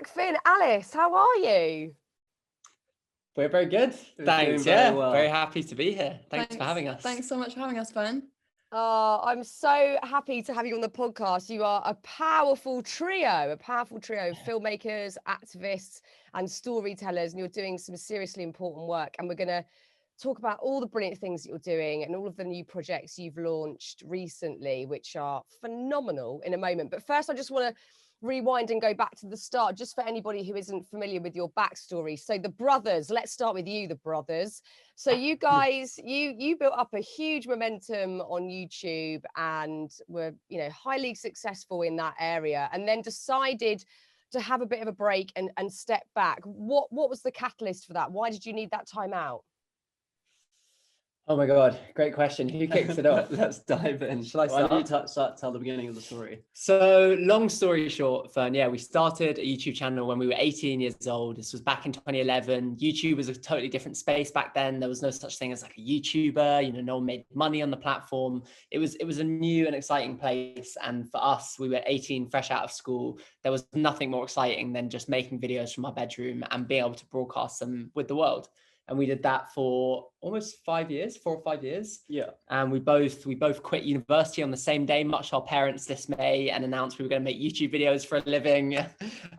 Jack, Finn, Alice, how are you? We're very good. Thanks. Very happy to be here. Thanks for having us. Thanks so much for having us, Fearne. I'm so happy to have you on the podcast. You are a powerful trio of filmmakers, activists, and storytellers, and you're doing some seriously important work. And we're going to talk about all the brilliant things that you're doing and all of the new projects you've launched recently, which are phenomenal, in a moment. But first, I just want to rewind and go back to the start, just for anybody who isn't familiar with your backstory. So the brothers, let's start with you, the brothers. So you guys, you built up a huge momentum on YouTube and were, highly successful in that area, and then decided to have a bit of a break and step back. What was the catalyst for that? Why did you need that time out? Oh my God, great question. Who kicks it off? Let's dive in. Shall I start? Why don't you tell the beginning of the story? So long story short, Fearne, we started a YouTube channel when we were 18 years old. This was back in 2011. YouTube was a totally different space back then. There was no such thing as like a YouTuber, no one made money on the platform. It was a new and exciting place. And for us, we were 18, fresh out of school. There was nothing more exciting than just making videos from our bedroom and being able to broadcast them with the world. And we did that for almost 4 or 5 years. Yeah. And we both quit university on the same day, much to our parents' dismay, and announced we were going to make YouTube videos for a living.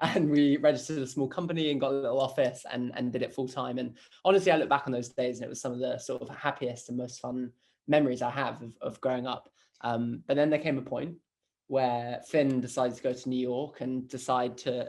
And we registered a small company and got a little office and did it full time. And honestly, I look back on those days and it was some of the sort of happiest and most fun memories I have of growing up. But then there came a point where Finn decided to go to New York and decide to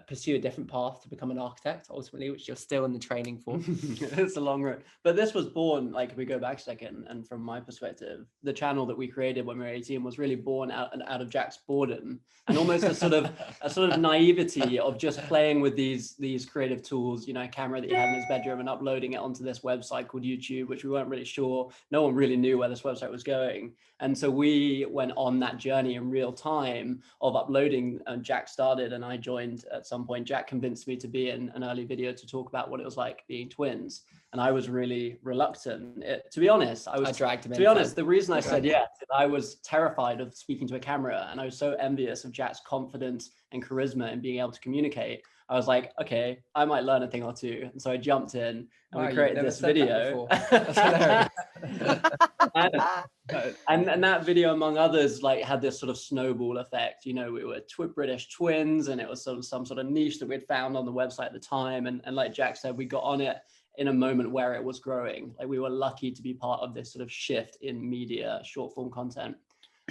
pursue a different path to become an architect, ultimately, which you're still in the training for. It's a long road. But this was born, like, if we go back a second, and from my perspective, the channel that we created when we were 18 was really born out of Jack's boredom and almost a sort of naivety of just playing with these creative tools, a camera that you had in his bedroom and uploading it onto this website called YouTube, which we weren't really sure. No one really knew where this website was going. And so we went on that journey in real time of uploading, and Jack started and I joined at some point. Jack convinced me to be in an early video to talk about what it was like being twins. And I was really reluctant. To be honest, I dragged him in. To be honest, the reason I said yes, I was terrified of speaking to a camera, and I was so envious of Jack's confidence and charisma in being able to communicate. I was like, okay, I might learn a thing or two. And so I jumped in and we created this video. And that video, among others, like had this sort of snowball effect. We were British twins, and it was some sort of niche that we'd found on the website at the time. And like Jack said, we got on it in a moment where it was growing. Like, we were lucky to be part of this sort of shift in media, short form content.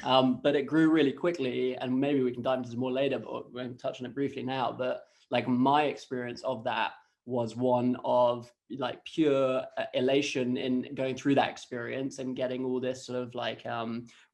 But it grew really quickly, and maybe we can dive into this more later, but we're going to touch on it briefly now. But like, my experience of that was one of like pure elation in going through that experience and getting all this sort of like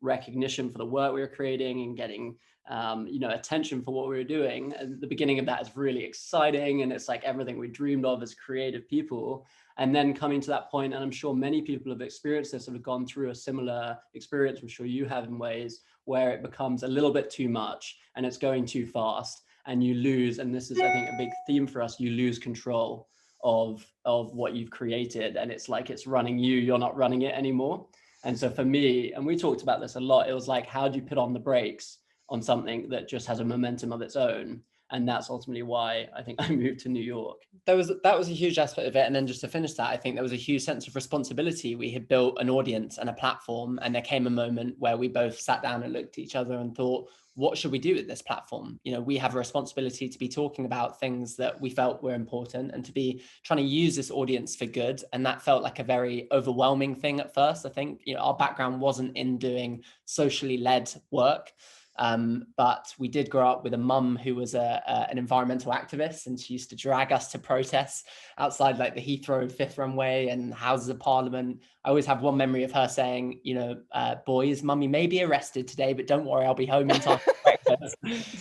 recognition for the work we were creating and getting attention for what we were doing. And the beginning of that is really exciting, and it's like everything we dreamed of as creative people. And then coming to that point, and I'm sure many people have experienced this, have gone through a similar experience, I'm sure you have, in ways where it becomes a little bit too much and it's going too fast, and you lose, and this is, I think, a big theme for us, you lose control of what you've created, and it's like it's running you, you're not running it anymore. And so for me, and we talked about this a lot, it was like, how do you put on the brakes on something that just has a momentum of its own? And that's ultimately why I think I moved to New York. That was a huge aspect of it. And then just to finish that, I think there was a huge sense of responsibility. We had built an audience and a platform, and there came a moment where we both sat down and looked at each other and thought, what should we do with this platform? We have a responsibility to be talking about things that we felt were important and to be trying to use this audience for good. And that felt like a very overwhelming thing at first. I think, our background wasn't in doing socially led work. But we did grow up with a mum who was an environmental activist, and she used to drag us to protests outside like the Heathrow Fifth Runway and Houses of Parliament. I always have one memory of her saying, boys, mummy may be arrested today, but don't worry, I'll be home in time for breakfast.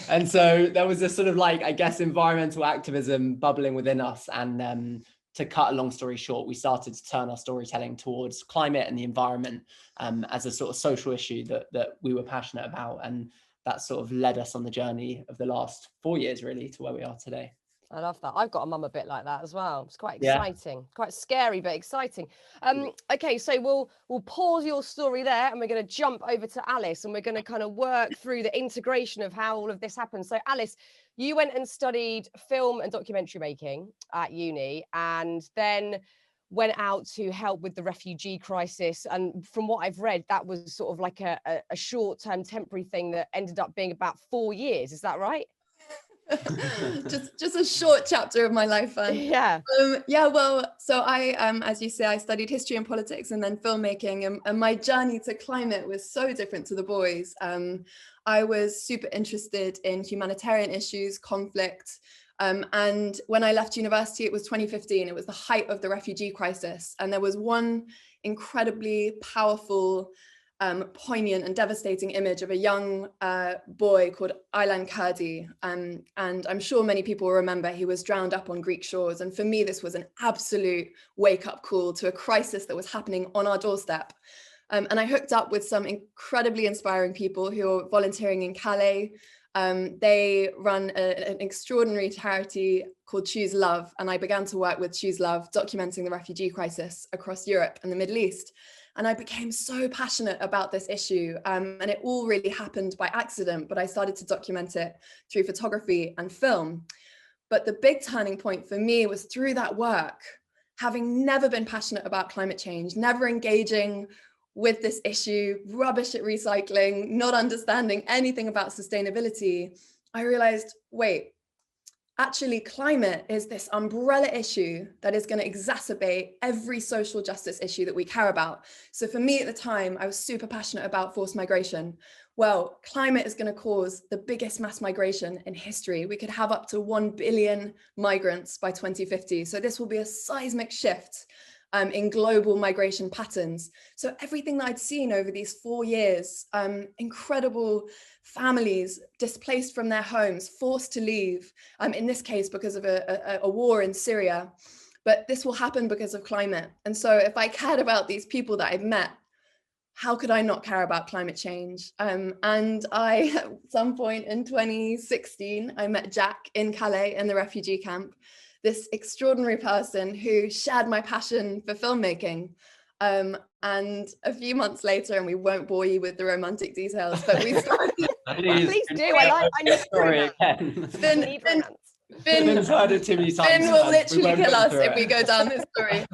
And so there was this sort of like, I guess, environmental activism bubbling within us. And to cut a long story short, we started to turn our storytelling towards climate and the environment as a sort of social issue that we were passionate about. And that sort of led us on the journey of the last 4 years, really, to where we are today. I love that. I've got a mum a bit like that as well. It's quite Yeah. exciting, quite scary, but exciting. Okay, so we'll pause your story there, and we're going to jump over to Alice, and we're going to kind of work through the integration of how all of this happens. So Alice, you went and studied film and documentary making at uni, and then went out to help with the refugee crisis. And from what I've read, that was sort of like a short-term temporary thing that ended up being about 4 years. Is that right? just a short chapter of my life, Yeah. Yeah, well, so I as you say, I studied history and politics and then filmmaking, and my journey to climate was so different to the boys. I was super interested in humanitarian issues, conflict, and when I left university, it was 2015. It was the height of the refugee crisis, and there was one incredibly powerful, poignant and devastating image of a young boy called Aylan Kurdi. And I'm sure many people remember he was drowned up on Greek shores. And for me, this was an absolute wake-up call to a crisis that was happening on our doorstep. And I hooked up with some incredibly inspiring people who are volunteering in Calais. They run an extraordinary charity called Choose Love. And I began to work with Choose Love, documenting the refugee crisis across Europe and the Middle East. And I became so passionate about this issue. And it all really happened by accident, but I started to document it through photography and film. But the big turning point for me was through that work, having never been passionate about climate change, never engaging with this issue, rubbish at recycling, not understanding anything about sustainability. I realized, wait, actually, climate is this umbrella issue that is going to exacerbate every social justice issue that we care about. So for me at the time, I was super passionate about forced migration. Well, climate is going to cause the biggest mass migration in history. We could have up to 1 billion migrants by 2050. So this will be a seismic shift in global migration patterns. So everything that I'd seen over these 4 years, incredible families displaced from their homes, forced to leave, in this case because of a war in Syria, but this will happen because of climate. And so if I cared about these people that I've met, how could I not care about climate change? And I, at some point in 2016, I met Jack in Calais in the refugee camp, this extraordinary person who shared my passion for filmmaking. And a few months later, and we won't bore you with the romantic details, but we started. Please do. I need story again. Finn's heard it too many times. Finn will literally kill us if we go down this story.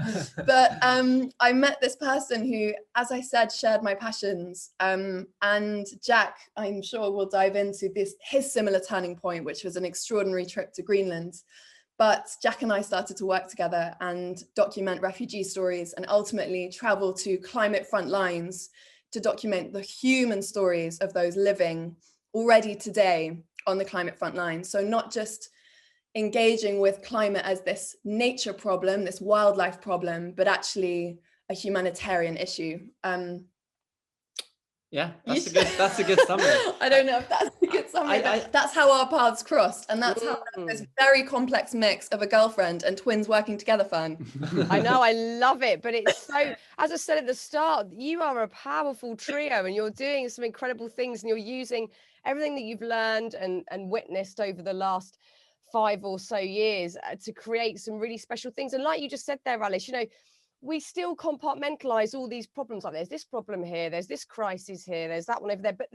But I met this person who, as I said, shared my passions. And Jack, I'm sure, will dive into his similar turning point, which was an extraordinary trip to Greenland. But Jack and I started to work together and document refugee stories, and ultimately travel to climate front lines to document the human stories of those living already today on the climate front line. So not just engaging with climate as this nature problem, this wildlife problem, but actually a humanitarian issue. Yeah, that's a good summary. I don't know if that's a good summary. That's how our paths crossed, and that's how this very complex mix of a girlfriend and twins working together fun. I know, I love it, but it's so, as I said at the start, you are a powerful trio, and you're doing some incredible things, and you're using everything that you've learned and witnessed over the last 5 or so years to create some really special things. And like you just said there, Alice, we still compartmentalize all these problems. Like there's this problem here, there's this crisis here, there's that one over there, but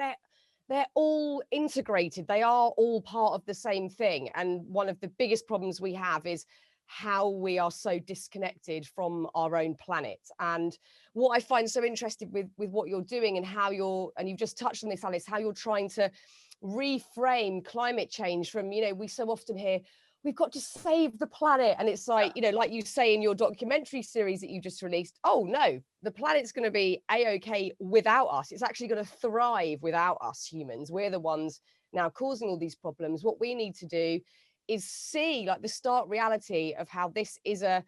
they're all integrated. They are all part of the same thing. And one of the biggest problems we have is how we are so disconnected from our own planet. And what I find so interesting with what you're doing and how and you've just touched on this, Alice, how you're trying to reframe climate change from, we so often hear, we've got to save the planet. And it's like, like you say in your documentary series that you just released, oh no, the planet's going to be A-OK without us. It's actually going to thrive without us humans. We're the ones now causing all these problems. What we need to do is see like the stark reality of how this is a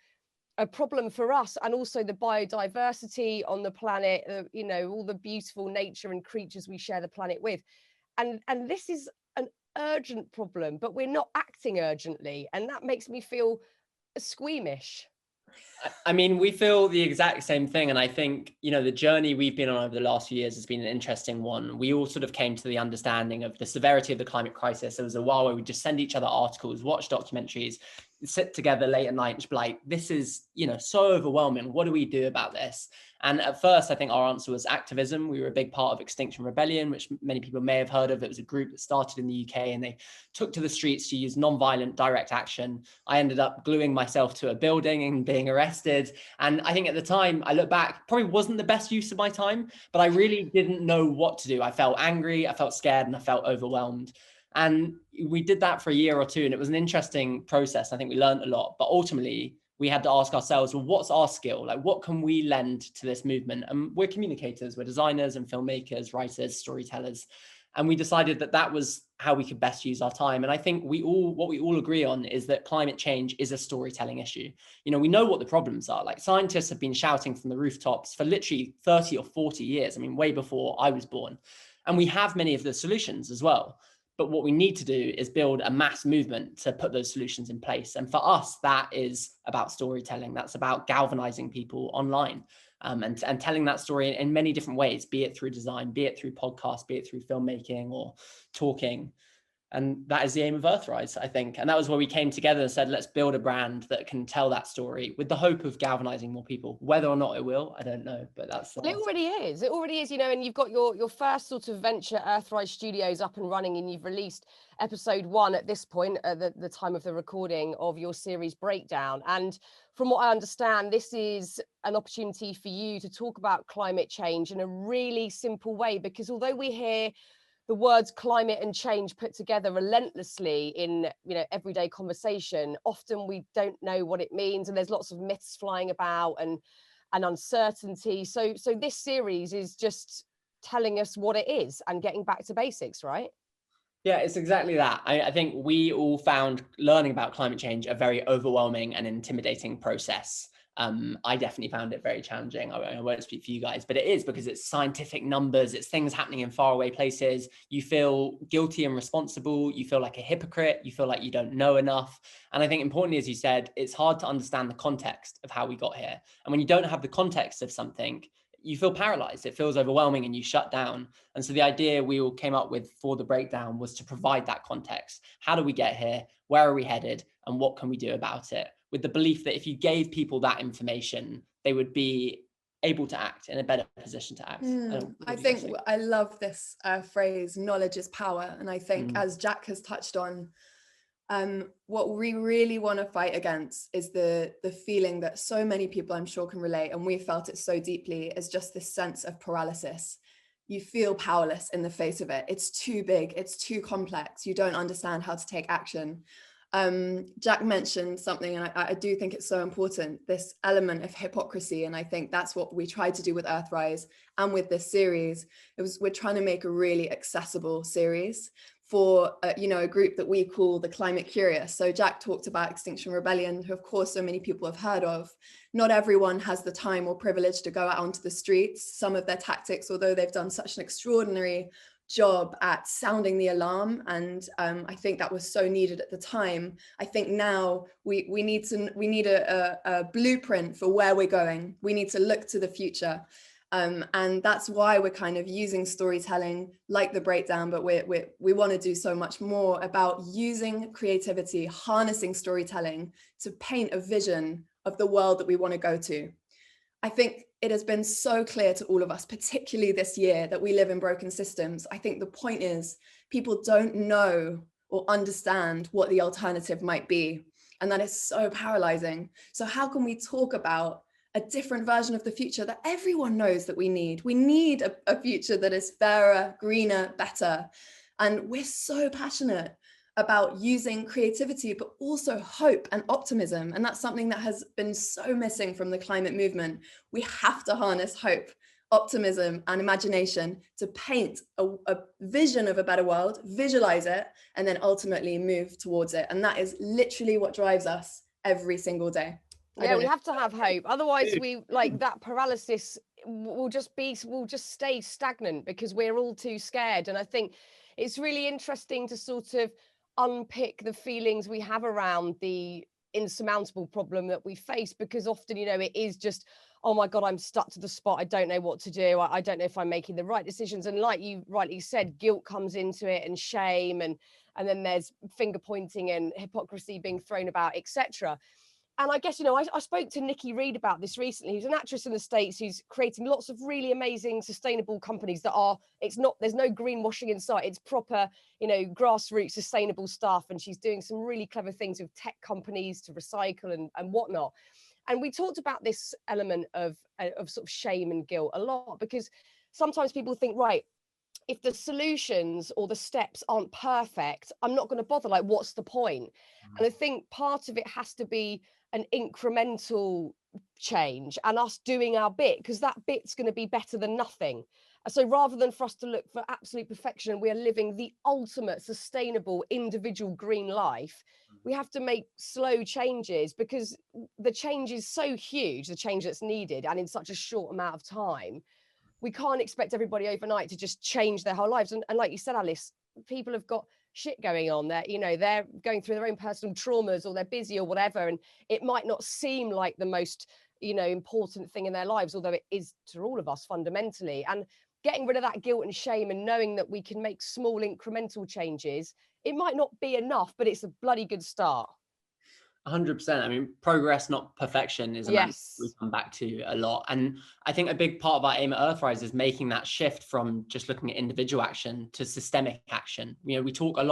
problem for us, and also the biodiversity on the planet, all the beautiful nature and creatures we share the planet with. And this is an urgent problem, but we're not acting urgently, and that makes me feel squeamish. I mean, we feel the exact same thing. And I think, the journey we've been on over the last few years has been an interesting one. We all sort of came to the understanding of the severity of the climate crisis. There was a while where we just send each other articles, watch documentaries, sit together late at night and just be like, this is, so overwhelming. What do we do about this? And at first, I think our answer was activism. We were a big part of Extinction Rebellion, which many people may have heard of. It was a group that started in the UK, and they took to the streets to use non-violent direct action. I ended up gluing myself to a building and being arrested. And I think at the time, I look back, probably wasn't the best use of my time, but I really didn't know what to do. I felt angry, I felt scared, and I felt overwhelmed. And we did that for a year or two, and it was an interesting process. I think we learned a lot, but ultimately we had to ask ourselves, well, what's our skill? Like, what can we lend to this movement? And we're communicators, we're designers and filmmakers, writers, storytellers. And we decided that that was how we could best use our time. And I think what we all agree on is that climate change is a storytelling issue. We know what the problems are. Like, scientists have been shouting from the rooftops for literally 30 or 40 years. I mean, way before I was born. And we have many of the solutions as well. But what we need to do is build a mass movement to put those solutions in place. And for us, that is about storytelling. That's about galvanizing people online. And telling that story in many different ways, be it through design, be it through podcasts, be it through filmmaking or talking. And that is the aim of Earthrise, I think. And that was where we came together and said, let's build a brand that can tell that story with the hope of galvanizing more people. Whether or not it will, I don't know, but that's Well, it already is, and you've got your first sort of venture, Earthrise Studios, up and running, and you've released episode 1 at this point, at the time of the recording of your series Breakdown. And from what I understand, this is an opportunity for you to talk about climate change in a really simple way, because although we hear the words climate and change put together relentlessly in everyday conversation, often we don't know what it means, and there's lots of myths flying about and uncertainty. So this series is just telling us what it is and getting back to basics, right? Yeah, it's exactly that. I think we all found learning about climate change a very overwhelming and intimidating process. I definitely found it very challenging. I won't speak for you guys, but it is, because it's scientific numbers, it's things happening in faraway places. You feel guilty and responsible. You feel like a hypocrite. You feel like you don't know enough. And I think importantly, as you said, it's hard to understand the context of how we got here. And when you don't have the context of something, you feel paralyzed. It feels overwhelming and you shut down. And so the idea we all came up with for the breakdown was to provide that context. How do we get here? Where are we headed? And what can we do about it? With the belief that if you gave people that information, they would be able to act, in a better position to act. I think I love this phrase, knowledge is power. And I think, as Jack has touched on, what we really want to fight against is the feeling that so many people, I'm sure, can relate, and we felt it so deeply, is just this sense of paralysis. You feel powerless in the face of it. It's too big, it's too complex. You don't understand how to take action. Jack mentioned something, and I do think it's so important, this element of hypocrisy. And I think that's what we tried to do with Earthrise and with this series. We're trying to make a really accessible series for a group that we call the climate curious. So Jack talked about Extinction Rebellion, who of course so many people have heard of. Not everyone has the time or privilege to go out onto the streets. Some of their tactics, although they've done such an extraordinary job at sounding the alarm, and I think that was so needed at the time. I think now we need a blueprint for where we're going. We need to look to the future. And that's why we're kind of using storytelling like the breakdown, but we want to do so much more about using creativity, harnessing storytelling to paint a vision of the world that we want to go to. I think it has been so clear to all of us, particularly this year, that we live in broken systems. I think the point is people don't know or understand what the alternative might be. And that is so paralyzing. So how can we talk about a different version of the future that everyone knows that we need? We need a future that is fairer, greener, better. And we're so passionate about using creativity, but also hope and optimism. And that's something that has been so missing from the climate movement. We have to harness hope, optimism, and imagination to paint a vision of a better world, visualize it, and then ultimately move towards it. And that is literally what drives us every single day. Yeah, we have to have hope. Otherwise, we like that paralysis will just stay stagnant because we're all too scared. And I think it's really interesting to sort of unpick the feelings we have around the insurmountable problem that we face, because often, you know, it is just, oh my God, I'm stuck to the spot. I don't know what to do. I don't know if I'm making the right decisions. And like you rightly said, guilt comes into it, and shame, and then there's finger pointing and hypocrisy being thrown about, etc. And I guess, you know, I spoke to Nikki Reed about this recently, who's an actress in the States who's creating lots of really amazing sustainable companies that are, there's no greenwashing in sight. It's proper, you know, grassroots sustainable stuff. And she's doing some really clever things with tech companies to recycle and whatnot. And we talked about this element of sort of shame and guilt a lot, because sometimes people think, right, if the solutions or the steps aren't perfect, I'm not going to bother. Like, what's the point? And I think part of it has to be an incremental change and us doing our bit, because that bit's going to be better than nothing. So rather than for us to look for absolute perfection, we are living the ultimate sustainable individual green life. We have to make slow changes, because the change is so huge, the change that's needed, and in such a short amount of time. We can't expect everybody overnight to just change their whole lives. And like you said, Alice, people have got shit going on. That, you know, they're going through their own personal traumas, or they're busy or whatever, and it might not seem like the most, you know, important thing in their lives, although it is to all of us fundamentally. And getting rid of that guilt and shame, and knowing that we can make small incremental changes, it might not be enough, but it's a bloody good start. 100%. I mean, progress, not perfection, is a mantra we come back to a lot. And I think a big part of our aim at Earthrise is making that shift from just looking at individual action to systemic action. You know,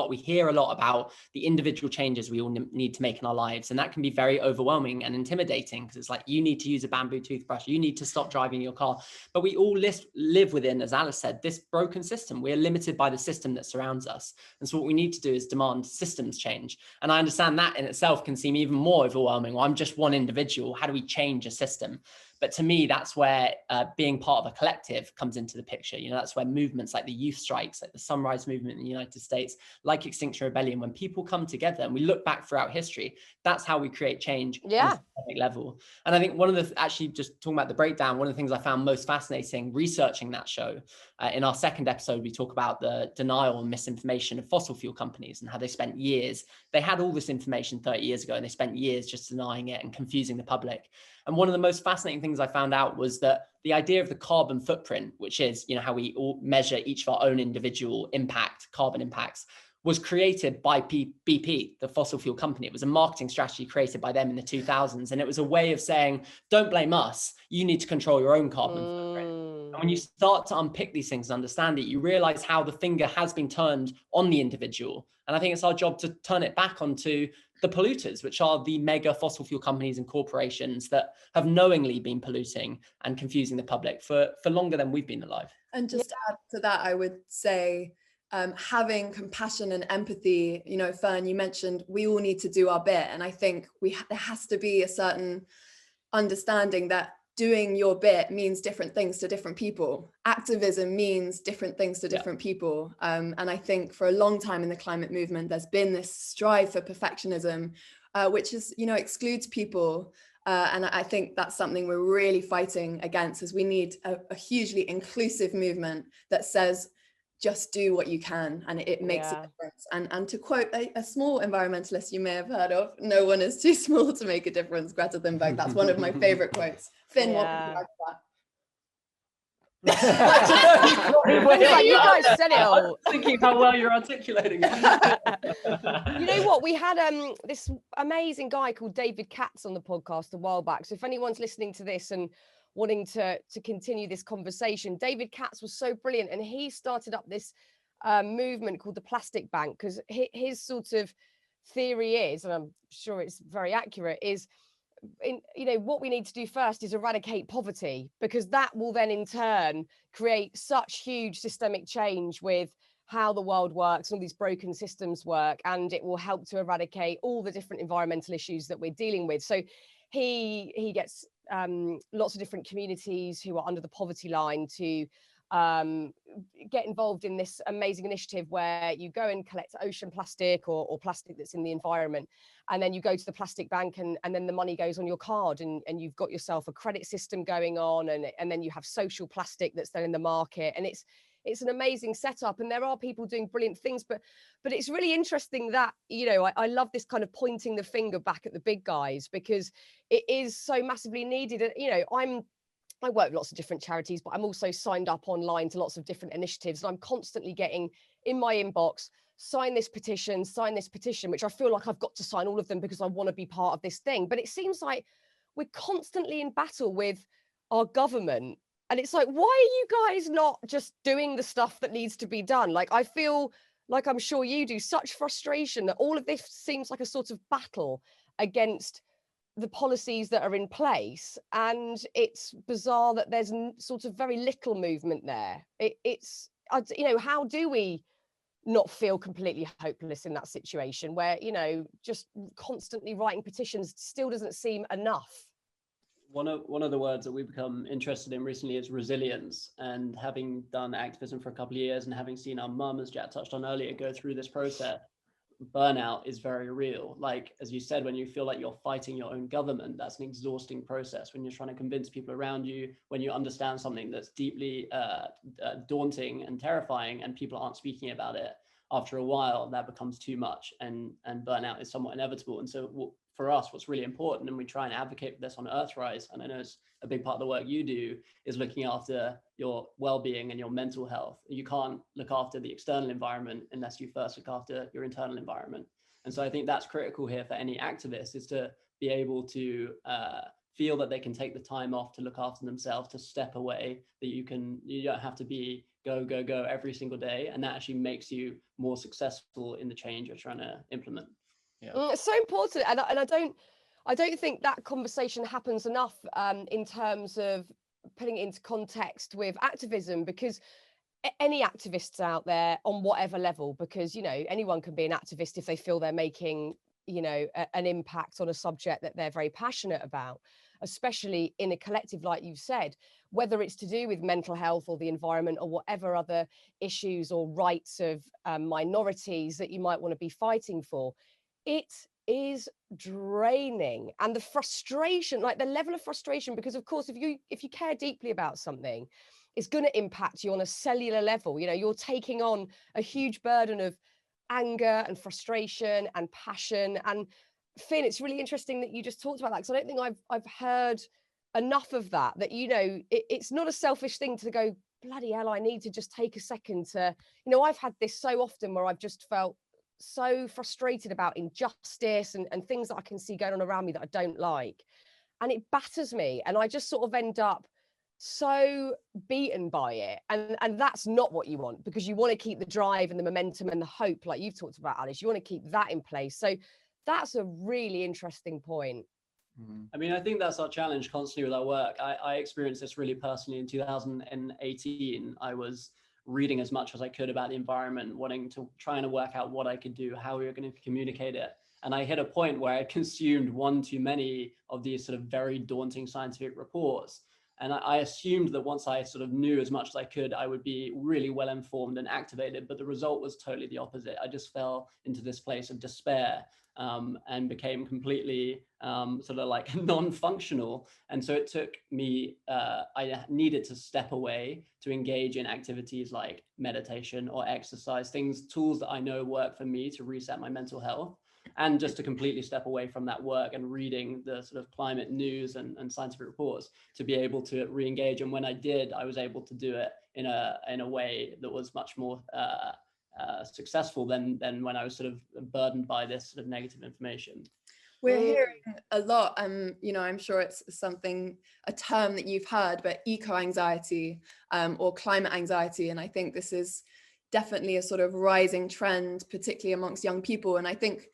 we hear a lot about the individual changes we all need to make in our lives. And that can be very overwhelming and intimidating, because it's like, you need to use a bamboo toothbrush, you need to stop driving your car. But we all live within, as Alice said, this broken system. We are limited by the system that surrounds us. And so what we need to do is demand systems change. And I understand that in itself can seem even more overwhelming. Well, I'm just one individual. How do we change a system? But to me, that's where being part of a collective comes into the picture. You know, that's where movements like the youth strikes, like the Sunrise Movement in the United States, like Extinction Rebellion, when people come together and we look back throughout history, that's how we create change on a systemic level. And I think one of the, actually just talking about the breakdown, one of the things I found most fascinating researching that show, in our second episode, we talk about the denial and misinformation of fossil fuel companies and how they spent years. They had all this information 30 years ago, and they spent years just denying it and confusing the public. And one of the most fascinating things I found out was that the idea of the carbon footprint, which is, you know, how we all measure each of our own individual carbon impacts, was created by BP, the fossil fuel company. It was a marketing strategy created by them in the 2000s. And it was a way of saying, don't blame us. You need to control your own carbon footprint. And when you start to unpick these things and understand it, you realize how the finger has been turned on the individual. And I think it's our job to turn it back onto the polluters, which are the mega fossil fuel companies and corporations that have knowingly been polluting and confusing the public for longer than we've been alive. And just to add to that, I would say, having compassion and empathy, you know, Fearne, you mentioned we all need to do our bit. And I think there has to be a certain understanding that doing your bit means different things to different people. Activism means different things to different people. And I think for a long time in the climate movement, there's been this strive for perfectionism, which is, you know, excludes people. And I think that's something we're really fighting against, is we need a hugely inclusive movement that says, just do what you can, and it makes a difference. And to quote a small environmentalist you may have heard of, no one is too small to make a difference, Greta Thunberg. That's one of my favorite quotes. Finn, what would you add to that? You guys said it all. Thinking how well you're articulating it. You know what? We had this amazing guy called David Katz on the podcast a while back. So if anyone's listening to this and wanting to continue this conversation, David Katz was so brilliant, and he started up this movement called the Plastic Bank, because his sort of theory is, and I'm sure it's very accurate, is you know, what we need to do first is eradicate poverty, because that will then in turn create such huge systemic change with how the world works and all these broken systems work, and it will help to eradicate all the different environmental issues that we're dealing with. So he gets lots of different communities who are under the poverty line to get involved in this amazing initiative where you go and collect ocean plastic or plastic that's in the environment, and then you go to the plastic bank, and then the money goes on your card, and you've got yourself a credit system going on, and then you have social plastic that's then in the market, and it's an amazing setup, and there are people doing brilliant things, but it's really interesting that, you know, I love this kind of pointing the finger back at the big guys, because it is so massively needed. And, you know, I work with lots of different charities, but I'm also signed up online to lots of different initiatives. And I'm constantly getting in my inbox, sign this petition, which I feel like I've got to sign all of them because I want to be part of this thing. But it seems like we're constantly in battle with our government. And it's like, why are you guys not just doing the stuff that needs to be done? Like, I feel like, I'm sure you do, such frustration that all of this seems like a sort of battle against the policies that are in place, and it's bizarre that there's sort of very little movement there. It's you know, how do we not feel completely hopeless in that situation where, you know, just constantly writing petitions still doesn't seem enough? One of the words that we've become interested in recently is resilience. And having done activism for a couple of years and having seen our mum, as Jack touched on earlier, go through this process, burnout is very real. Like, as you said, when you feel like you're fighting your own government, that's an exhausting process. When you're trying to convince people around you, when you understand something that's deeply daunting and terrifying, and people aren't speaking about it, after a while, that becomes too much, and burnout is somewhat inevitable. And so for us, what's really important, and we try and advocate for this on Earthrise, and I know it's a big part of the work you do, is looking after your well-being and your mental health. You can't look after the external environment unless you first look after your internal environment. And so I think that's critical here for any activist, is to be able to feel that they can take the time off to look after themselves, to step away, that you don't have to be go every single day, and that actually makes you more successful in the change you're trying to implement. Yeah. It's so important, and I don't think that conversation happens enough in terms of putting it into context with activism, because any activists out there on whatever level, because, you know, anyone can be an activist if they feel they're making, you know, an impact on a subject that they're very passionate about, especially in a collective, like you've said, whether it's to do with mental health or the environment or whatever other issues or rights of minorities that you might want to be fighting for. It is draining, and the frustration, like the level of frustration, because of course, if you care deeply about something, it's going to impact you on a cellular level. You know, you're taking on a huge burden of anger and frustration and passion. And Finn, it's really interesting that you just talked about that, because I don't think I've heard enough of that, you know, it's not a selfish thing to go, bloody hell, I need to just take a second to, you know, I've had this so often where I've just felt so frustrated about injustice and things that I can see going on around me that I don't like, and it batters me, and I just sort of end up so beaten by it, and that's not what you want, because you want to keep the drive and the momentum and the hope, like you've talked about, Alice. You want to keep that in place. So that's a really interesting point. I mean, I think that's our challenge constantly with our work. I experienced this really personally in 2018. I was reading as much as I could about the environment, trying to work out what I could do, how we were going to communicate it. And I hit a point where I consumed one too many of these sort of very daunting scientific reports. And I assumed that once I sort of knew as much as I could, I would be really well informed and activated. But the result was totally the opposite. I just fell into this place of despair and became completely sort of like non-functional. And so it took me, I needed to step away to engage in activities like meditation or exercise, tools that I know work for me to reset my mental health. And just to completely step away from that work and reading the sort of climate news and scientific reports to be able to re-engage. And when I did, I was able to do it in a way that was much more successful than when I was sort of burdened by this sort of negative information. We're hearing a lot, you know, I'm sure it's a term that you've heard, but eco-anxiety or climate anxiety. And I think this is definitely a sort of rising trend, particularly amongst young people. And I think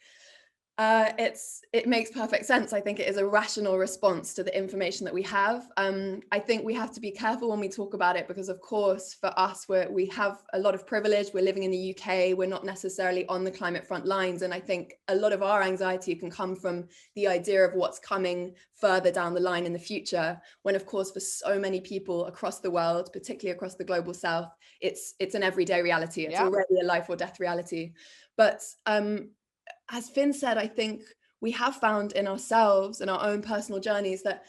it makes perfect sense. I think it is a rational response to the information that we have. I think we have to be careful when we talk about it, because of course, for us, we have a lot of privilege. We're living in the UK. We're not necessarily on the climate front lines. And I think a lot of our anxiety can come from the idea of what's coming further down the line in the future, when of course, for so many people across the world, particularly across the global south, it's an everyday reality. It's already a life or death reality. But as Finn said, I think we have found in ourselves and our own personal journeys that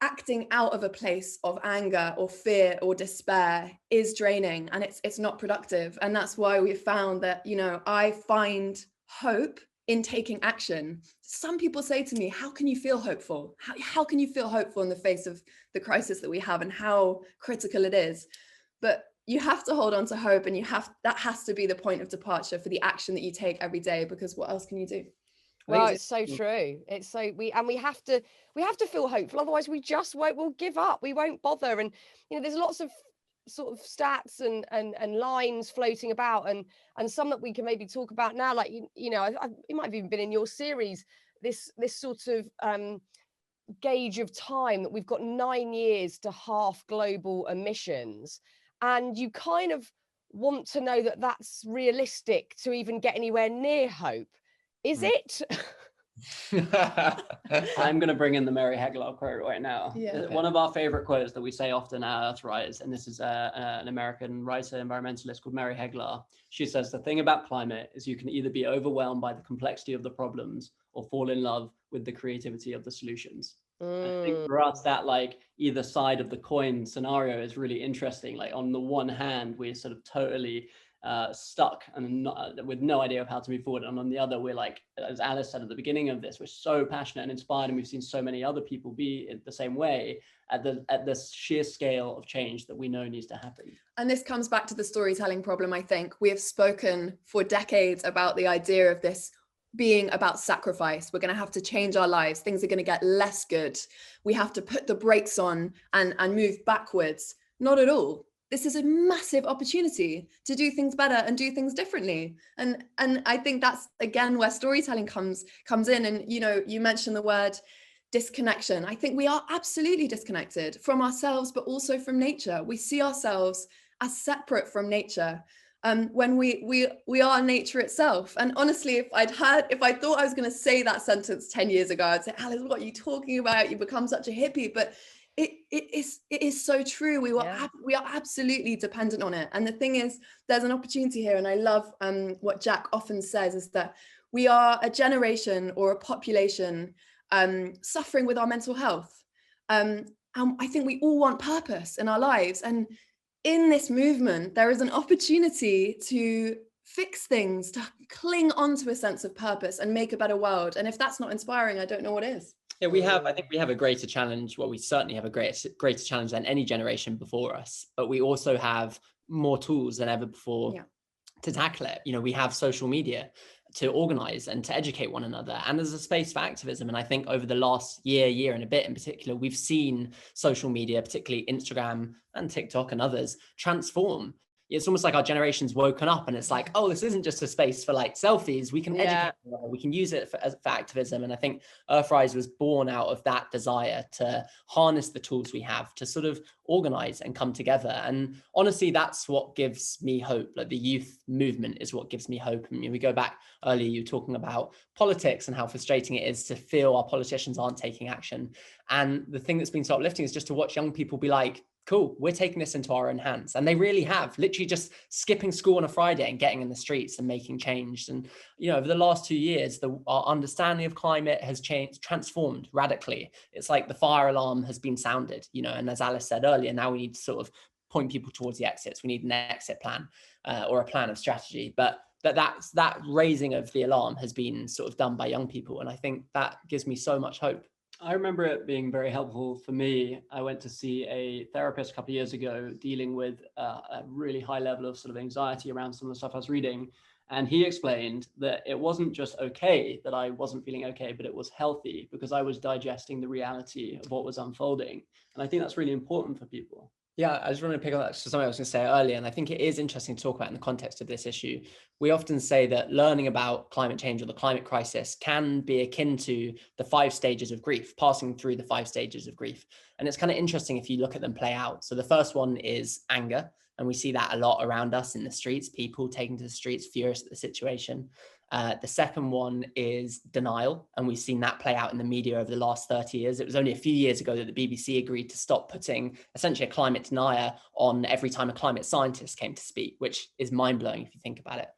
acting out of a place of anger or fear or despair is draining, and it's not productive. And that's why we found that, you know, I find hope in taking action. Some people say to me, how can you feel hopeful? How can you feel hopeful in the face of the crisis that we have and how critical it is? But you have to hold on to hope, and that has to be the point of departure for the action that you take every day, because what else can you do? Well, it's so true. It's so we have to feel hopeful. Otherwise, we'll give up. We won't bother. And you know, there's lots of sort of stats and lines floating about, and some that we can maybe talk about now. Like you know, it might have even been in your series. This sort of gauge of time that we've got 9 years to half global emissions, and you kind of want to know that that's realistic to even get anywhere near hope. Is it? I'm going to bring in the Mary Heglar quote right now. Yeah. Okay. One of our favorite quotes that we say often at Earthrise, and this is an American writer, environmentalist called Mary Heglar. She says, the thing about climate is you can either be overwhelmed by the complexity of the problems or fall in love with the creativity of the solutions. I think for us, that like either side of the coin scenario is really interesting. Like on the one hand, we're sort of totally stuck and with no idea of how to move forward, and on the other, we're like, as Alice said at the beginning of this, we're so passionate and inspired, and we've seen so many other people be in the same way at the sheer scale of change that we know needs to happen. And this comes back to the storytelling problem. I think we have spoken for decades about the idea of this being about sacrifice. We're going to have to change our lives. Things are going to get less good. We have to put the brakes on and move backwards. Not at all. This is a massive opportunity to do things better and do things differently. And I think that's, again, where storytelling comes in. And, you know, you mentioned the word disconnection. I think we are absolutely disconnected from ourselves, but also from nature. We see ourselves as separate from nature. When we are nature itself. And honestly, if I thought I was going to say that sentence 10 years ago, I'd say, Alice, what are you talking about? You become such a hippie. But it is so true. We are absolutely dependent on it. And the thing is, there's an opportunity here. And I love what Jack often says, is that we are a generation or a population suffering with our mental health. And I think we all want purpose in our lives. And in this movement, there is an opportunity to fix things, to cling onto a sense of purpose and make a better world. And if that's not inspiring, I don't know what is. Yeah, I think we have a greater challenge. Well, we certainly have a greater challenge than any generation before us, but we also have more tools than ever before to tackle it. You know, we have social media to organize and to educate one another, and there's a space for activism. And I think over the last year and a bit in particular, we've seen social media, particularly Instagram and TikTok and others, transform. It's almost like our generation's woken up and it's like, oh, this isn't just a space for like selfies. We can educate, we can use it for activism. And I think Earthrise was born out of that desire to harness the tools we have to sort of organize and come together. And honestly, that's what gives me hope. Like the youth movement is what gives me hope. And we go back earlier, you were talking about politics and how frustrating it is to feel our politicians aren't taking action. And the thing that's been so uplifting is just to watch young people be like, cool, we're taking this into our own hands. And they really have, literally just skipping school on a Friday and getting in the streets and making change. And, you know, over the last 2 years, our understanding of climate has transformed radically. It's like the fire alarm has been sounded, you know, and as Alice said earlier, now we need to sort of point people towards the exits. We need an exit plan or a plan of strategy. But that raising of the alarm has been sort of done by young people. And I think that gives me so much hope. I remember it being very helpful for me. I went to see a therapist a couple of years ago dealing with a really high level of sort of anxiety around some of the stuff I was reading. And he explained that it wasn't just okay that I wasn't feeling okay, but it was healthy because I was digesting the reality of what was unfolding. And I think that's really important for people. Yeah, I just want to pick up something I was going to say earlier, and I think it is interesting to talk about in the context of this issue. We often say that learning about climate change or the climate crisis can be akin to the 5 stages of grief, passing through the 5 stages of grief. And it's kind of interesting if you look at them play out. So the first one is anger, and we see that a lot around us in the streets, people taking to the streets, furious at the situation. The second one is denial, and we've seen that play out in the media over the last 30 years. It was only a few years ago that the BBC agreed to stop putting essentially a climate denier on every time a climate scientist came to speak, which is mind-blowing if you think about it.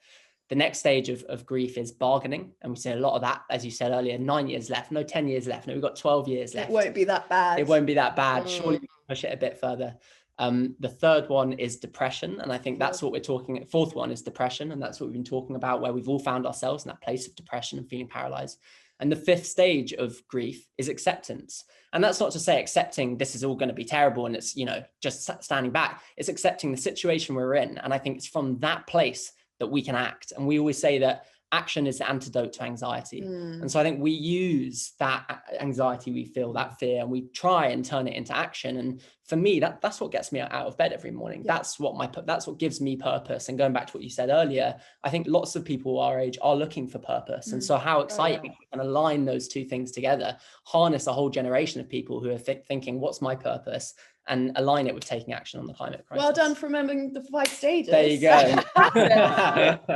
The next stage of grief is bargaining. And we see a lot of that, as you said earlier, 9 years left, no, 10 years left. No, we've got 12 years left. It won't be that bad. It won't be that bad. Surely we can push it a bit further. The third one is depression. And I think that's what we're talking. Fourth one is depression. And that's what we've been talking about, where we've all found ourselves in that place of depression and feeling paralyzed. And the fifth stage of grief is acceptance. And that's not to say accepting this is all going to be terrible and it's, just standing back. It's accepting the situation we're in. And I think it's from that place that we can act. And we always say that action is the antidote to anxiety. And so I think we use that anxiety we feel, that fear, and we try and turn it into action. And for me, that's what gets me out of bed every morning. Yeah. That's what gives me purpose. And going back to what you said earlier, I think lots of people our age are looking for purpose. And so how exciting if we can align those two things together, harness a whole generation of people who are thinking, what's my purpose? And align it with taking action on the climate crisis. Well done for remembering the 5 stages. There you go.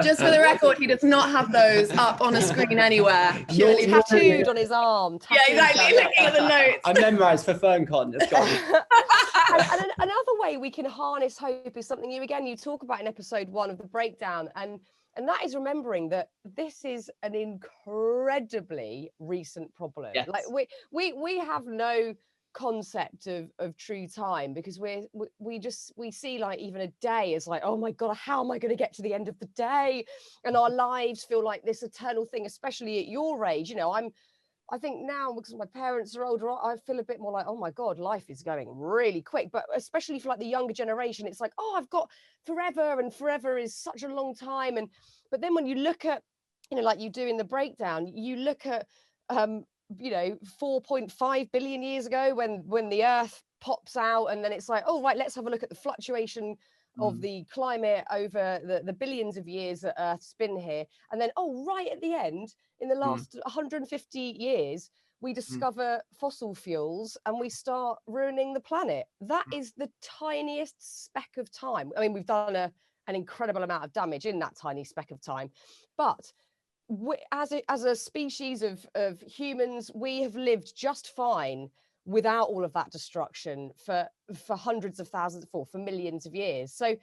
Just for the record, he does not have those up on a screen anywhere. Purely tattooed on his arm. Yeah, exactly. Looking at the notes. I memorised for FernCon. It's gone. and another way we can harness hope is something you talk about in episode 1 of the breakdown. And that is remembering that this is an incredibly recent problem. Yes. Like we have no concept of true time, because we see like even a day as like, oh my god, how am I going to get to the end of the day? And our lives feel like this eternal thing, especially at your age. I think now, because my parents are older, I feel a bit more like, oh my god, life is going really quick. But especially for like the younger generation, it's like, oh, I've got forever, and forever is such a long time. But then when you look at, like you do in the breakdown, you look at 4.5 billion years ago when the Earth pops out, and then it's like, oh right, let's have a look at the fluctuation of the climate over the billions of years that Earth's been here. And then, oh right, at the end, in the last 150 years, we discover fossil fuels and we start ruining the planet. That is the tiniest speck of time. I mean, we've done an incredible amount of damage in that tiny speck of time, but as a species of humans, we have lived just fine without all of that destruction for hundreds of thousands, for millions of years. So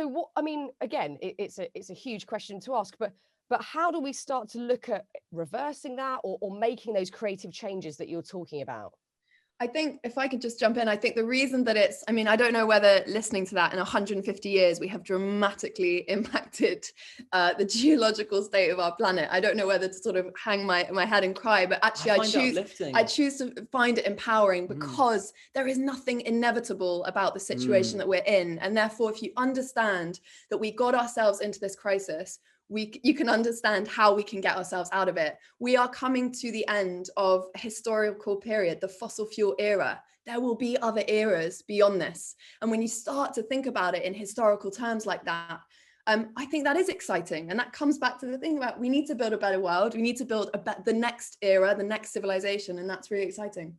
what, I mean, again, it's a huge question to ask, but how do we start to look at reversing that or making those creative changes that you're talking about? I think if I could just jump in, I think the reason that I don't know whether listening to that in 150 years, we have dramatically impacted the geological state of our planet. I don't know whether to sort of hang my head and cry, but actually I choose to find it empowering, because there is nothing inevitable about the situation that we're in. And therefore, if you understand that we got ourselves into this crisis, you can understand how we can get ourselves out of it. We are coming to the end of a historical period, the fossil fuel era. There will be other eras beyond this. And when you start to think about it in historical terms like that, I think that is exciting. And that comes back to the thing about we need to build a better world. We need to build the next era, the next civilization. And that's really exciting.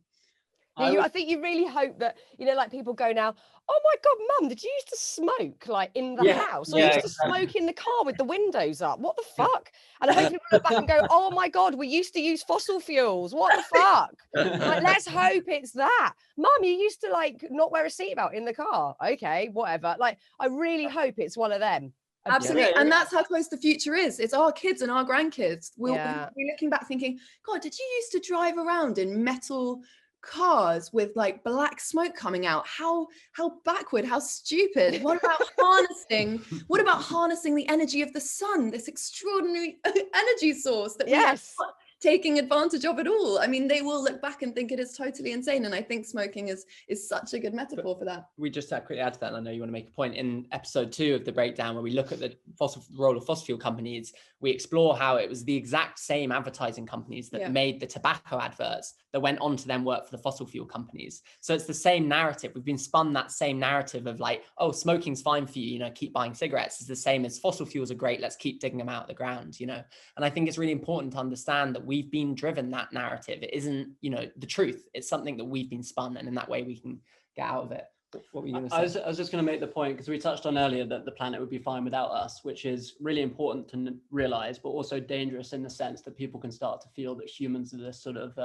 I think you really hope that, like people go now, oh my god, mum, did you used to smoke like in the house, or you used to smoke in the car with the windows up? What the fuck? And I hope people look back and go, oh my god, we used to use fossil fuels, what the fuck? Like, let's hope it's that. Mum, you used to like not wear a seatbelt in the car. Okay, whatever. Like, I really hope it's one of them. Absolutely. And that's how close the future is. It's our kids and our grandkids. We'll be looking back thinking, god, did you used to drive around in metal cars with like black smoke coming out? How backward, how stupid. What about harnessing the energy of the sun, this extraordinary energy source that we are not taking advantage of at all? I mean, they will look back and think it is totally insane. And I think smoking is such a good metaphor for that. We just quickly add to that, and I know you want to make a point. In episode 2 of the breakdown, where we look at the role of fossil fuel companies, we explore how it was the exact same advertising companies that made the tobacco adverts that went on to then work for the fossil fuel companies. So it's the same narrative. We've been spun that same narrative of like, oh, smoking's fine for you, keep buying cigarettes. It's the same as fossil fuels are great, let's keep digging them out of the ground, And I think it's really important to understand that we've been driven that narrative. It isn't, the truth. It's something that we've been spun, and in that way we can get out of it. What were you going to I say? was just going to make the point, because we touched on earlier that the planet would be fine without us, which is really important to realize, but also dangerous in the sense that people can start to feel that humans are this sort of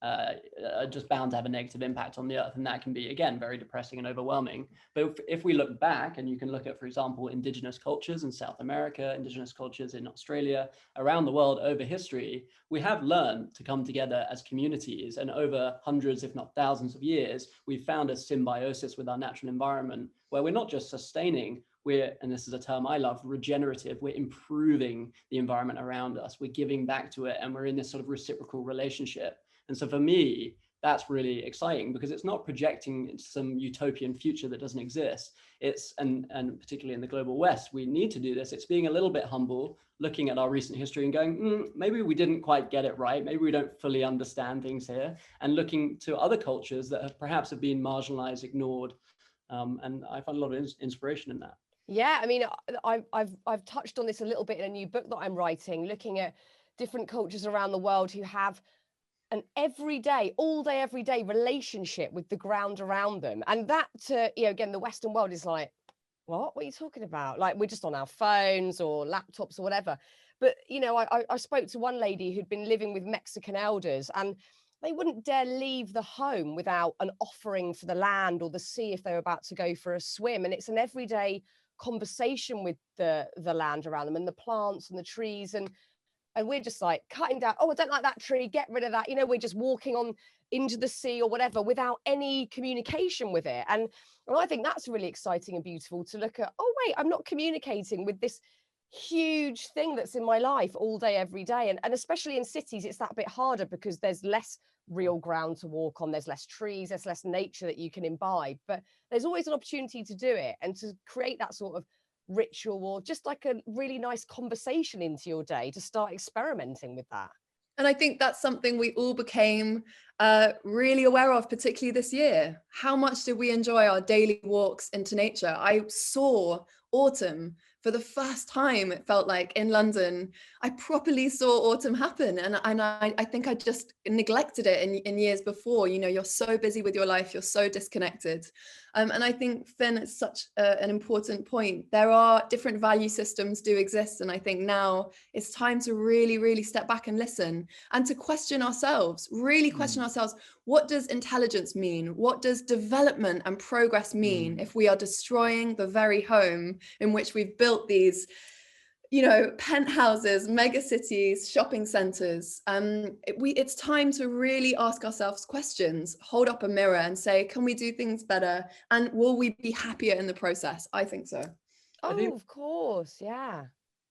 are just bound to have a negative impact on the earth. And that can be, again, very depressing and overwhelming. But if we look back, and you can look at, for example, indigenous cultures in South America, indigenous cultures in Australia, around the world over history, we have learned to come together as communities. And over hundreds, if not thousands of years, we've found a symbiosis with our natural environment, where we're not just sustaining, we're, and this is a term I love, regenerative. We're improving the environment around us. We're giving back to it, and we're in this sort of reciprocal relationship. And so for me, that's really exciting, because it's not projecting some utopian future that doesn't exist. It's, and particularly in the global West, we need to do this. It's being a little bit humble, looking at our recent history and going, maybe we didn't quite get it right. Maybe we don't fully understand things here, and looking to other cultures that have perhaps been marginalized, ignored. And I find a lot of inspiration in that. Yeah, I mean, I've touched on this a little bit in a new book that I'm writing, looking at different cultures around the world who have an everyday, all day, every day relationship with the ground around them. And that, again, the Western world is like, what are you talking about? Like, we're just on our phones or laptops or whatever. But, I spoke to one lady who'd been living with Mexican elders, and they wouldn't dare leave the home without an offering for the land or the sea if they were about to go for a swim. And it's an everyday conversation with the land around them and the plants and the trees. And we're just like cutting down, oh, I don't like that tree, get rid of that. We're just walking on into the sea or whatever without any communication with it. And I think that's really exciting and beautiful to look at, oh, wait, I'm not communicating with this huge thing that's in my life all day, every day. And especially in cities, it's that bit harder because there's less real ground to walk on. There's less trees, there's less nature that you can imbibe. But there's always an opportunity to do it and to create that sort of ritual or just like a really nice conversation into your day to start experimenting with that. And I think that's something we all became really aware of, particularly this year. How much did we enjoy our daily walks into nature? I saw autumn for the first time, it felt like, in London. I properly saw autumn happen. And I think I just neglected it in years before. You're so busy with your life, you're so disconnected. And I think, Finn, it's such an important point. There are different value systems do exist. And I think now it's time to really, really step back and listen and to question ourselves, really question ourselves. What does intelligence mean? What does development and progress mean if we are destroying the very home in which we've built these, penthouses, mega cities, shopping centers? It's time to really ask ourselves questions, hold up a mirror and say, can we do things better? And will we be happier in the process? I think so. Of course. Yeah.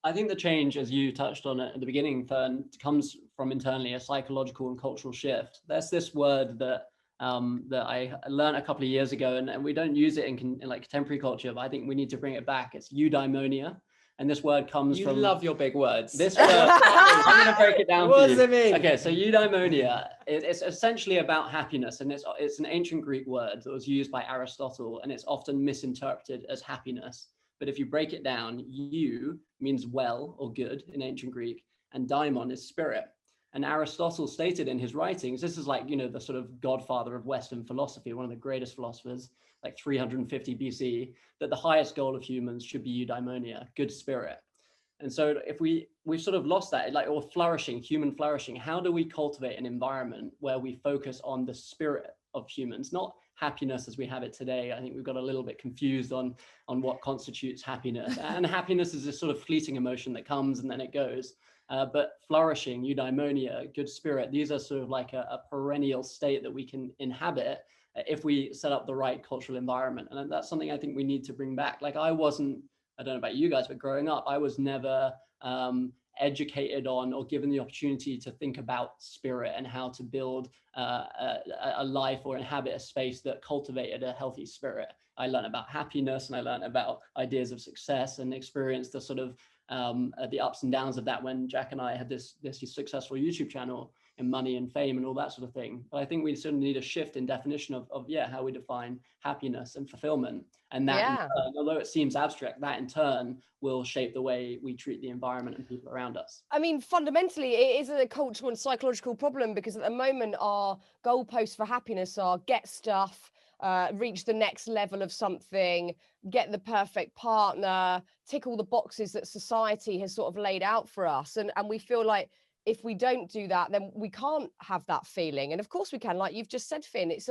I think the change, as you touched on it at the beginning, Fearne, comes from internally, a psychological and cultural shift. There's this word that I learned a couple of years ago, and we don't use it in like contemporary culture, but I think we need to bring it back. It's eudaimonia. And this word comes from... You love your big words. This word, I'm going to break it down for you. What does it mean? Okay, so eudaimonia, it's essentially about happiness, and it's an ancient Greek word that was used by Aristotle, and it's often misinterpreted as happiness. But if you break it down, eu means well or good in ancient Greek, and daimon is spirit. And Aristotle stated in his writings, this is like, the sort of godfather of Western philosophy, one of the greatest philosophers, like 350 BC, that the highest goal of humans should be eudaimonia, good spirit. And so if we've sort of lost that, or flourishing, human flourishing, how do we cultivate an environment where we focus on the spirit of humans, not happiness as we have it today? I think we've got a little bit confused on what constitutes happiness. And happiness is this sort of fleeting emotion that comes and then it goes. But flourishing, eudaimonia, good spirit, these are sort of like a perennial state that we can inhabit if we set up the right cultural environment. And that's something I think we need to bring back. Like I don't know about you guys, but growing up, I was never educated on or given the opportunity to think about spirit and how to build a life or inhabit a space that cultivated a healthy spirit. I learned about happiness, and I learned about ideas of success, and experienced the sort of the ups and downs of that when Jack and I had this successful YouTube channel and money and fame and all that sort of thing. But I think we sort of need a shift in definition of how we define happiness and fulfillment. And that, in turn, although it seems abstract, that in turn will shape the way we treat the environment and people around us. I mean, fundamentally, it is a cultural and psychological problem, because at the moment our goalposts for happiness are get stuff, reach the next level of something, get the perfect partner, tick all the boxes that society has sort of laid out for us. And we feel like if we don't do that, then we can't have that feeling. And of course we can, like you've just said, Finn, it's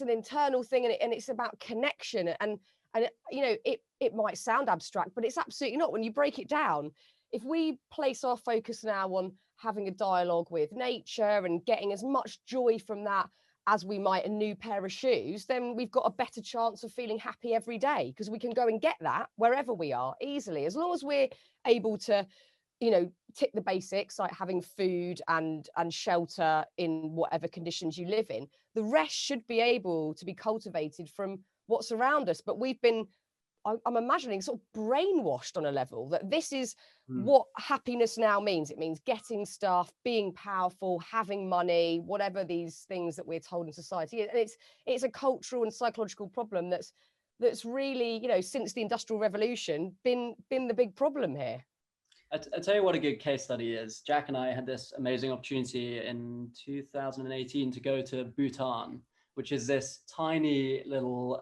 an internal thing, and it's about connection. And you know, it might sound abstract, but it's absolutely not when you break it down. If we place our focus now on having a dialogue with nature and getting as much joy from that as we might a new pair of shoes, then we've got a better chance of feeling happy every day, because we can go and get that wherever we are easily, as long as we're able to, you know, tick the basics like having food and shelter in whatever conditions you live in. The rest should be able to be cultivated from what's around us. But we've been, I'm imagining, sort of brainwashed on a level that this is what happiness now means. It means getting stuff, being powerful, having money, whatever these things that we're told in society. And it's a cultural and psychological problem that's really, you know, since the Industrial Revolution been the big problem here. I'll tell you what a good case study is. Jack and I had this amazing opportunity in 2018 to go to Bhutan, which is this tiny little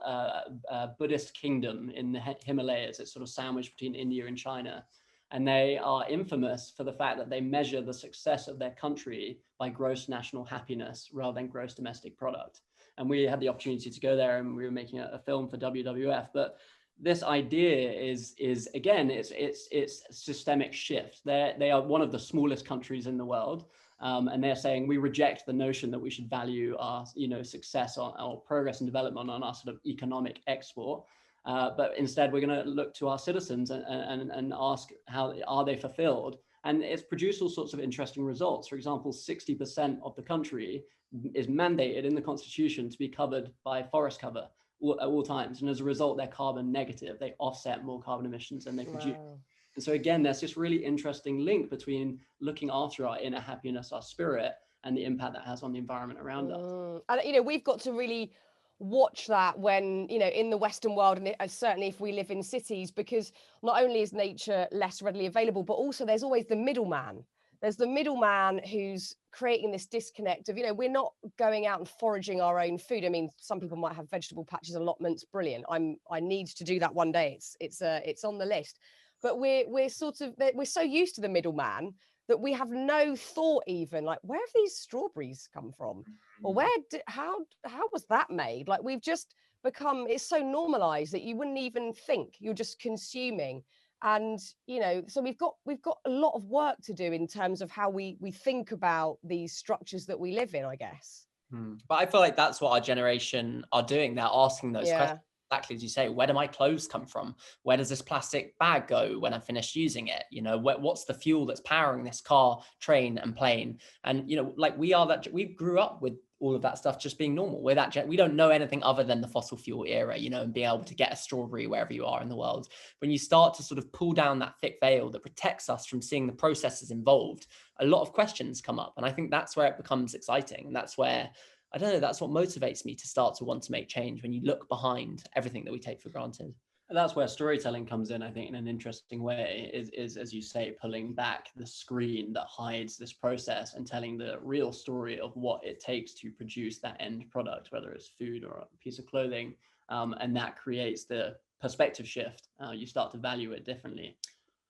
Buddhist kingdom in the Himalayas. It's sort of sandwiched between India and China. And they are infamous for the fact that they measure the success of their country by gross national happiness rather than gross domestic product. And we had the opportunity to go there, and we were making a film for WWF. But this idea is again, it's systemic shift. They are one of the smallest countries in the world. And they're saying we reject the notion that we should value our, you know, success or progress and development on our sort of economic export. But instead, we're going to look to our citizens and ask how are they fulfilled. And it's produced all sorts of interesting results. For example, 60% of the country is mandated in the constitution to be covered by forest cover at all times. And as a result, they're carbon negative. They offset more carbon emissions than they produce. Wow. And so again, there's this really interesting link between looking after our inner happiness, our spirit, and the impact that has on the environment around us. And, you know, we've got to really watch that when, you know, in the Western world, and certainly if we live in cities, because not only is nature less readily available, but also there's always the middleman. There's the middleman who's creating this disconnect of, you know, we're not going out and foraging our own food. I mean, some people might have vegetable patches allotments. Brilliant. I need to do that one day. It's on the list. But we're so used to the middleman that we have no thought even like, where have these strawberries come from? Or how was that made? Like, we've just become, it's so normalized that you wouldn't even think, you're just consuming. And, you know, so we've got a lot of work to do in terms of how we think about these structures that we live in, I guess. But I feel like that's what our generation are doing. They're asking those questions. Exactly as you say, where do my clothes come from? Where does this plastic bag go when I finish using it? You know, what's the fuel that's powering this car, train, and plane? And, you know, like we grew up with all of that stuff just being normal. We don't know anything other than the fossil fuel era, you know, and being able to get a strawberry wherever you are in the world. When you start to sort of pull down that thick veil that protects us from seeing the processes involved, a lot of questions come up. And I think that's where it becomes exciting. And that's where, I don't know, that's what motivates me to start to want to make change, when you look behind everything that we take for granted. And that's where storytelling comes in, I think, in an interesting way, is as you say, pulling back the screen that hides this process and telling the real story of what it takes to produce that end product, whether it's food or a piece of clothing. And that creates the perspective shift. You start to value it differently.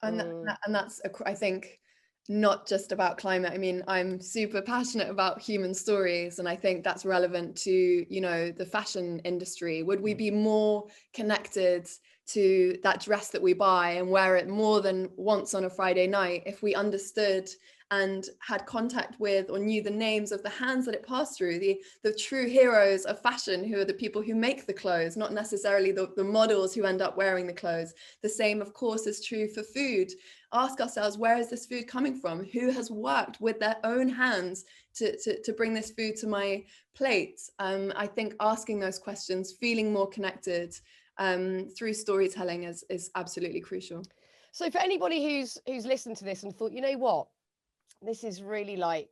And that's, I think, not just about climate. I mean, I'm super passionate about human stories, and I think that's relevant to, you know, the fashion industry. Would we be more connected to that dress that we buy and wear it more than once on a Friday night if we understood and had contact with or knew the names of the hands that it passed through, the true heroes of fashion, who are the people who make the clothes, not necessarily the models who end up wearing the clothes. The same, of course, is true for food. Ask ourselves, where is this food coming from? Who has worked with their own hands to bring this food to my plate? I think asking those questions, feeling more connected through storytelling is absolutely crucial. So for anybody who's listened to this and thought, you know what, this is really like,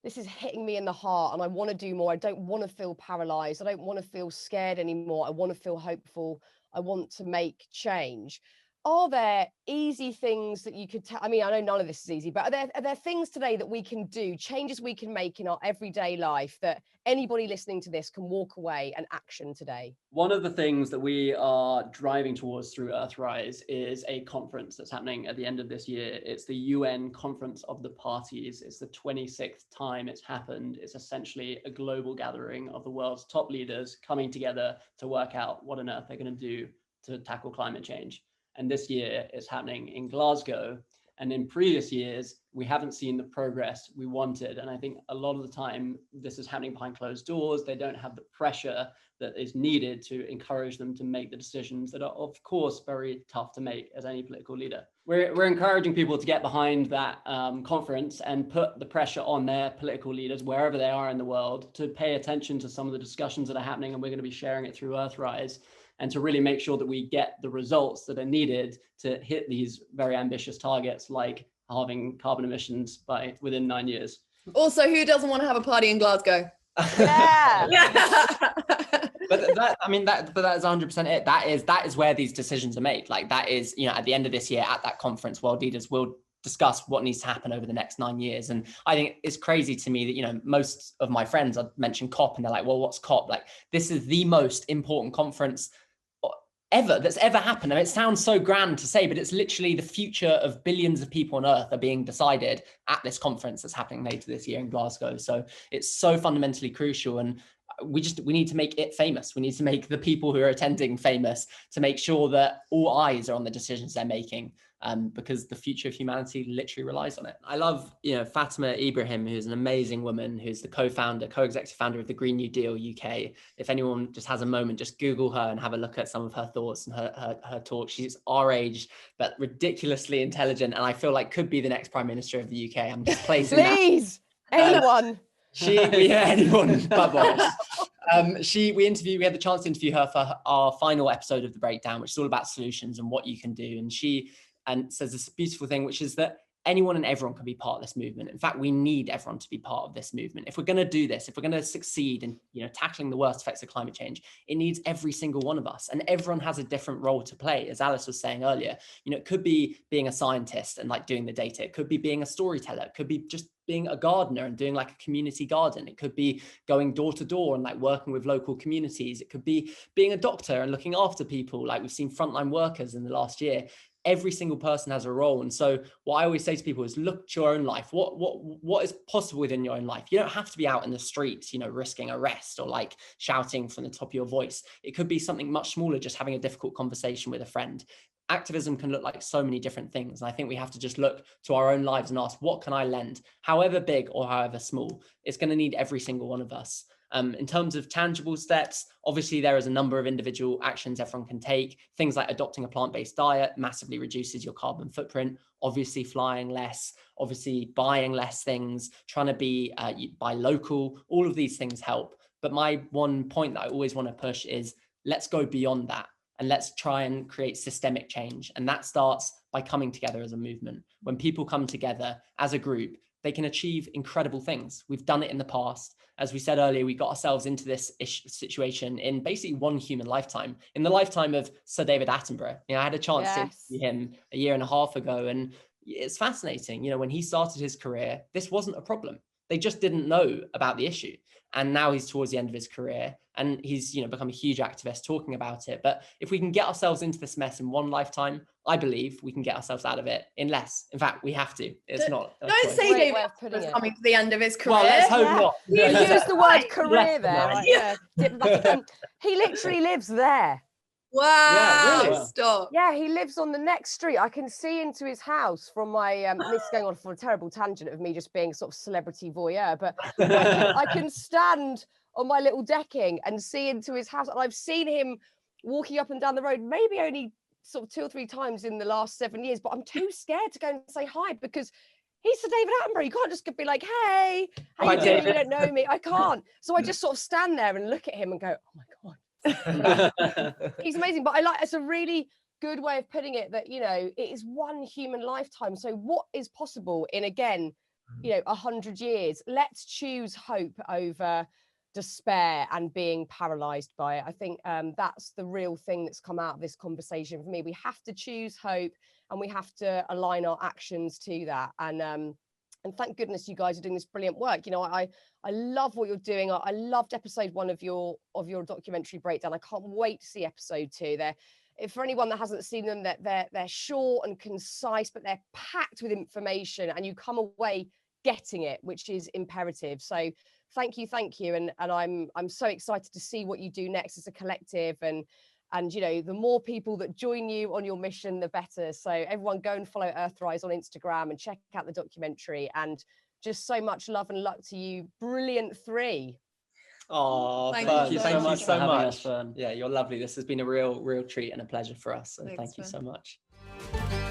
this is hitting me in the heart and I want to do more. I don't want to feel paralyzed. I don't want to feel scared anymore. I want to feel hopeful. I want to make change. are there easy things that you could I mean, I know none of this is easy, but are there things today that we can do, changes we can make in our everyday life that anybody listening to this can walk away and action today? One of the things that we are driving towards through Earthrise is a conference that's happening at the end of this year. It's the UN Conference of the Parties. It's the 26th time it's happened. It's essentially a global gathering of the world's top leaders coming together to work out what on earth they're going to do to tackle climate change. And this year it's happening in Glasgow. And in previous years, we haven't seen the progress we wanted. And I think a lot of the time this is happening behind closed doors. They don't have the pressure that is needed to encourage them to make the decisions that are, of course, very tough to make as any political leader. We're encouraging people to get behind that conference and put the pressure on their political leaders, wherever they are in the world, to pay attention to some of the discussions that are happening. And we're going to be sharing it through Earthrise, and to really make sure that we get the results that are needed to hit these very ambitious targets, like halving carbon emissions within 9 years. Also, who doesn't want to have a party in Glasgow? Yeah. But that is 100% it. That is where these decisions are made. Like, that is, at the end of this year at that conference, world leaders will discuss what needs to happen over the next 9 years. And I think it's crazy to me that, most of my friends, I've mentioned COP, and they're like, well, what's COP? Like, this is the most important conference that's ever happened. And it sounds so grand to say, but it's literally the future of billions of people on Earth are being decided at this conference that's happening later this year in Glasgow. So it's so fundamentally crucial. And we need to make it famous. We need to make the people who are attending famous, to make sure that all eyes are on the decisions they're making, because the future of humanity literally relies on it. I love, Fatima Ibrahim, who's an amazing woman, who's the co-executive founder of the Green New Deal UK. If anyone just has a moment, just Google her and have a look at some of her thoughts and her talk. She's our age, but ridiculously intelligent, and I feel like could be the next Prime Minister of the UK. I'm just placing Please, anyone. Anyone but Boris. We had the chance to interview her for our final episode of The Breakdown, which is all about solutions and what you can do. And she says this beautiful thing, which is that anyone and everyone can be part of this movement. In fact, we need everyone to be part of this movement. If we're going to do this, if we're going to succeed in tackling the worst effects of climate change, it needs every single one of us. And everyone has a different role to play. As Alice was saying earlier, it could be being a scientist and doing the data. It could be being a storyteller. It could be just being a gardener and doing a community garden. It could be going door to door and working with local communities. It could be being a doctor and looking after people. We've seen frontline workers in the last year. Every single person has a role. And so what I always say to people is, look at your own life. What is possible within your own life? You don't have to be out in the streets, risking arrest or shouting from the top of your voice. It could be something much smaller, just having a difficult conversation with a friend. Activism can look like so many different things. And I think we have to just look to our own lives and ask, what can I lend? However big or however small, it's going to need every single one of us. In terms of tangible steps, obviously there is a number of individual actions everyone can take. Things like adopting a plant-based diet massively reduces your carbon footprint. Obviously flying less, obviously buying less things, trying to buy local, all of these things help. But my one point that I always want to push is, let's go beyond that. And let's try and create systemic change. And that starts by coming together as a movement. When people come together as a group, they can achieve incredible things. We've done it in the past. As we said earlier, we got ourselves into this situation in basically one human lifetime, in the lifetime of Sir David Attenborough. I had a chance to interview him a year and a half ago, and it's fascinating. When he started his career, this wasn't a problem. They just didn't know about the issue. And now he's towards the end of his career, and he's become a huge activist talking about it. But if we can get ourselves into this mess in one lifetime, I believe we can get ourselves out of it in less. In fact, we have to. It's not. Don't say David was coming to the end of his career. Well, let's hope not. You used the word career there. He literally lives there. Wow. Yeah, really? Stop. Yeah, he lives on the next street. I can see into his house from my, this is going on for a terrible tangent of me just being sort of celebrity voyeur, but I can stand on my little decking and see into his house. And I've seen him walking up and down the road, maybe only sort of 2 or 3 times in the last 7 years, but I'm too scared to go and say hi because he's Sir David Attenborough. You can't just be like, hey, how you doing? You don't know me. I can't. So I just sort of stand there and look at him and go, oh my God. He's amazing. But it's a really good way of putting it that, it is one human lifetime. So what is possible in, again, 100 years? Let's choose hope over despair and being paralyzed by it. I think that's the real thing that's come out of this conversation for me. We have to choose hope, and we have to align our actions to that. And thank goodness you guys are doing this brilliant work. You know, I love what you're doing. I loved episode 1 of your documentary breakdown. I can't wait to see episode 2. For anyone that hasn't seen them, they're short and concise, but they're packed with information, and you come away getting it, which is imperative. So thank you, and I'm so excited to see what you do next as a collective, and you know, the more people that join you on your mission, the better. So everyone, go and follow Earthrise on Instagram and check out the documentary, and just so much love and luck to you, brilliant 3. Oh, Thank you so much so for having us, much. Fearne. Yeah, you're lovely. This has been a real treat and a pleasure for us. So Thanks, thank you Fearne. so much.